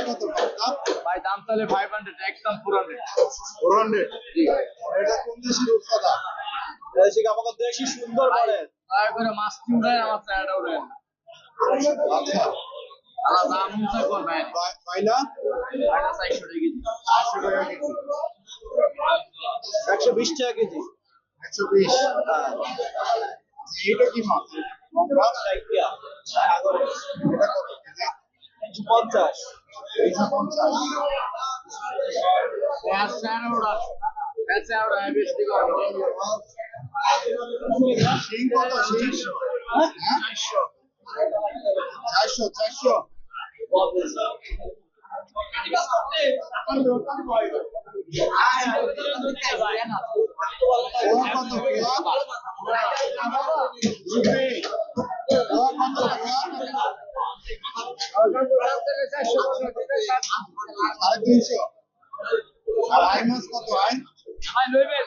কত টাকা? ভাই দাম তাহলে 500, একদম 400। 400। এটা কোন দেশের উৎপাদন? দেশি আমাকে দেশি সুন্দর বলে দয়া করে মাছ কিনবেন, আমার চাটা উড়েন। আচ্ছা, আলাদা দাম হচ্ছে কোন ভাই? বাইলা ভাইটা 400 টাকা কেজি। 800 টাকা কেজি। 120 টাকা কেজি 120। এটা কি মাছ? মাছ? সাইকিয়া এটা কত কেজি? 50 250। চাটা উড়া। চাটা উড়া বেশি করে। শিং কত? শিং 400। 400। পোয়া কত? পোয়া? রুপি। পোয়া কত? পোয়া? 350। আর আই মাছ কত? আই ভাই লইবেন।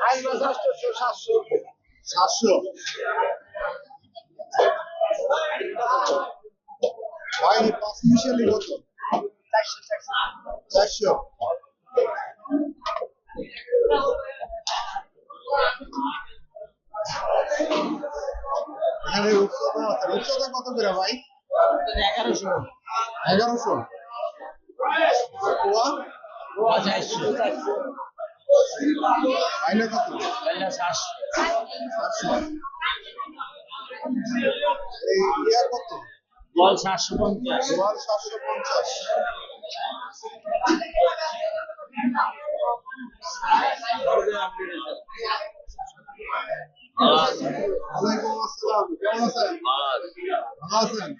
আই মাছ 800 700 700। ভাই পাঁচ মিশালি কত? 400। এখানে রূপচাঁদা আছে। রূপচাঁদা কত করে ভাই? 1100। 1100। পোয়া? 400। আইলে কত? ভাইটা 700। 700। এই ইয়া কত? বল 750। জোয়ার 750। ওয়ালাইকুম আসসালাম, কেমন আছেন? ভালো আছেন?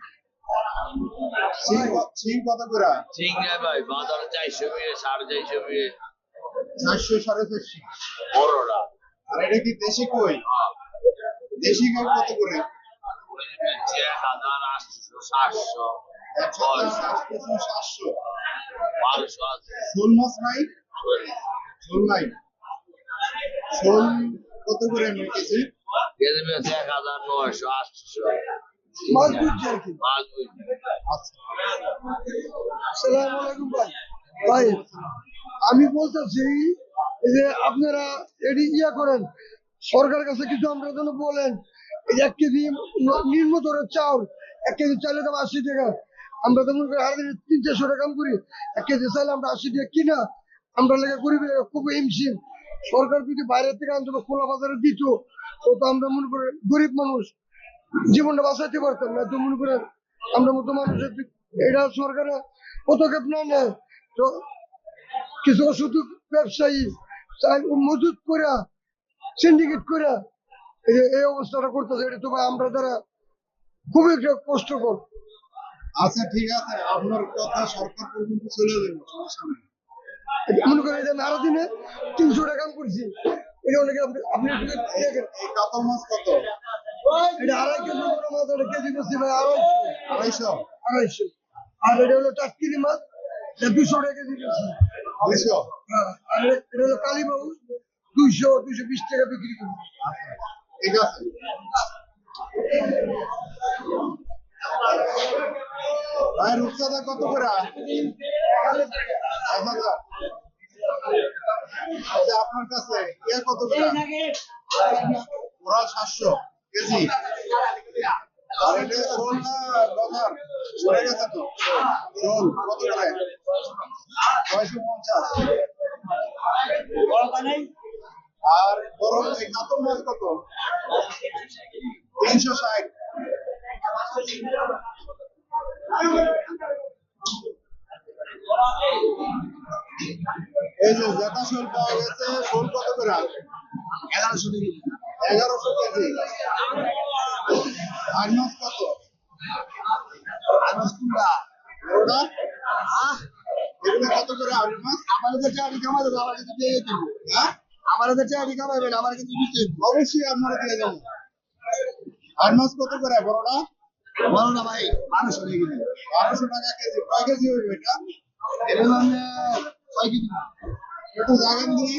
শিং কত করে? চিংড়ি ভাই বাজারে 400 মিলে 450 মিলে 400 450। বড়রা। আর এটা কি দেশি কই? দেশি কই কত করে? 1800, 700, 800 700। 1200 আছে। শোল মাছ নাই? শোল নাই। শোল কত করে কেজি? কেজি মেয়েছে 1900, 800। মাছ বুঝছি আর কি মাছ বুঝি। আচ্ছা। আসসালামু আলাইকুম ভাই ভাই আমি বলতেছি এই যে আপনারা এটি ইয়া করেন সরকারের কাছে কিছু আমরা জন্য বলেন এই যে 1 কেজি নিম্ন দরের চাউল 1 কেজি চালের দাম 80 টাকা আমরা তো মনে করি হাজার 300-400 টাকা কাম করি 1 কেজি চাল আমরা 80 টাকা কিনা আমরা লেগে গরিব খুব হিমশিম সরকার যদি বাইরে থেকে অন্তত খোলা বাজারে দিত তো আমরা মনে করি গরিব মানুষ জীবনটা বাঁচাইতে পারতাম না তো মনে করেন আমরা মতো মানুষের এটা সরকারের পদক্ষেপ না নেয় তো কিছু শুধু ব্যবসায়ী মজুত করে সিন্ডিকেট করে এই অবস্থাটা করতেছে এটা তো ভাই আমরা দ্বারা খুবই একটা কষ্টকর আচ্ছা ঠিক আছে, আপনার কথা সরকার পর্যন্ত চলে যাবে, সমস্যা নেই। মনে করেন যে আরো দিনে 300 টাকা কাম করছি এটা অনেকে আপনি একটু দেখেন এই কাতল মাছ কত? এটা 2.5 কেজি বড় মাছ এটা কেজি করছি ভাই 250। 250 আর এটা হলো টাটকিনি মাছ এটা 200 টাকা কেজি করছি 200। আর এটা হলো কালীবাবু 200-220 টাকা বিক্রি করি আচ্ছা ঠিক আছে। ভাই রূপচাঁদা কত করে? 1000। আচ্ছা আপনার কাছে ইয়া কত করে? ওরা 700 কেজি। আর এটা শোল না গজার? সরে গেছে তো। শোল কত করে? 950। আর বড় এই কাতল মাছ কত? 360। এই যে জেতা শোল পাওয়া গেছে, শোল কত করে? 1100 কেজি। 1100 কেজি। আর মাছ কত? আর মাছ কোনটা? ওটা? এগুলো কত করে আর মাছ? আমাদের চারি কামাই দেবে, আমাকে তো দিয়ে দিন। হ্যাঁ? আমাদের চারি কামাইবেন, আমার কিন্তু দিতে অবশ্যই আপনারা দিয়ে দেবো। আর মাছ কত করে বড়টা? বড়টা ভাই 1200 টাকা কেজি। 1200 টাকা কেজি। কয় কেজি হইবে এটা? এটা মানে 6 কেজি। একটু জায়গা দিই।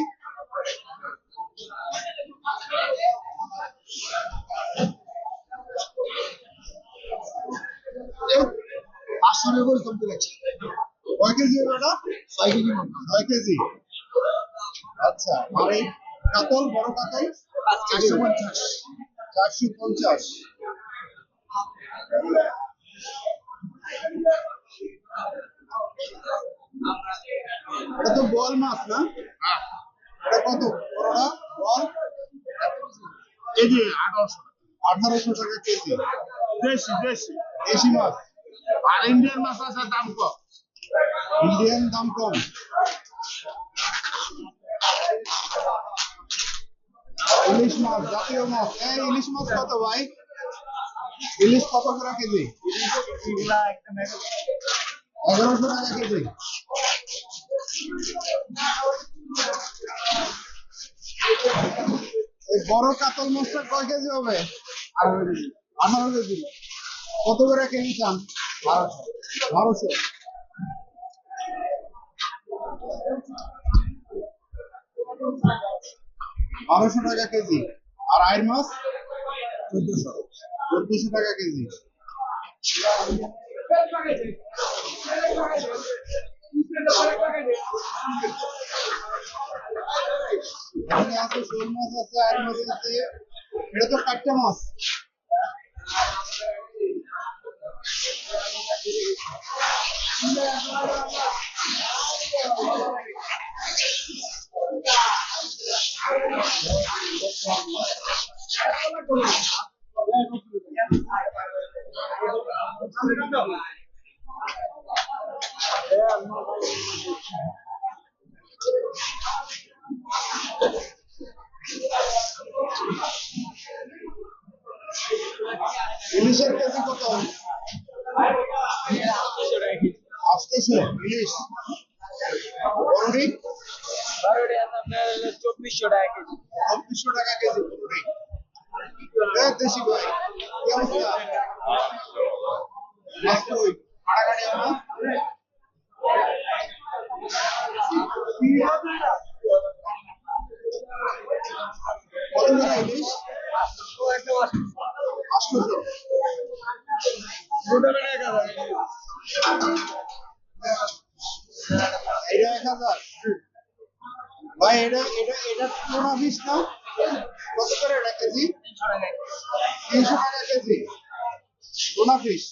পরিশ্রমে পরিশ্রম করেছে। কয় কেজি হবে এটা? 6 কেজি মতো। 6 কেজি। আচ্ছা, আর এই কাতল, বড় কাতল? 450। 450। এটা তো বোয়াল মাছ না? এটা কত বড়টা? বোয়াল কেজি 1800 1800 টাকা কেজি। দেশি দেশি। দেশি মাছ। আর ইন্ডিয়ান মাছ আছে দাম কম। ইন্ডিয়ান দাম কম। ইলিশ মাছ, জাতীয় মাছ। এই ইলিশ মাছ কত ভাই? ইলিশ কত করে কেজি? 1100 টাকা কেজি। এই বড় কাতল মাছটা কয় কেজি হবে? 18 কেজি। কত করে কেজি চান? 1200। 1200 টাকা কেজি। আর আইর মাছ 1400 টাকা কেজি। এখানে আছে শোল মাছ আছে, আইর মাছ আছে। এটা তো কাট্টা মাছ। ইলিশের কেজি কত? 800 ইলিশ। বড়ি? 2400 টাকা কেজি। 2400 টাকা কেজি বড়ি। দেশি ভাই কি অবস্থা? মাছ কই? কাটাকাটি আমার? কত করে ইলিশ? 800। এটা 1000। ভাই এটা টোনা ফিশ না? কত করে এটা কেজি? 300 টাকা কেজি টোনা ফিশ।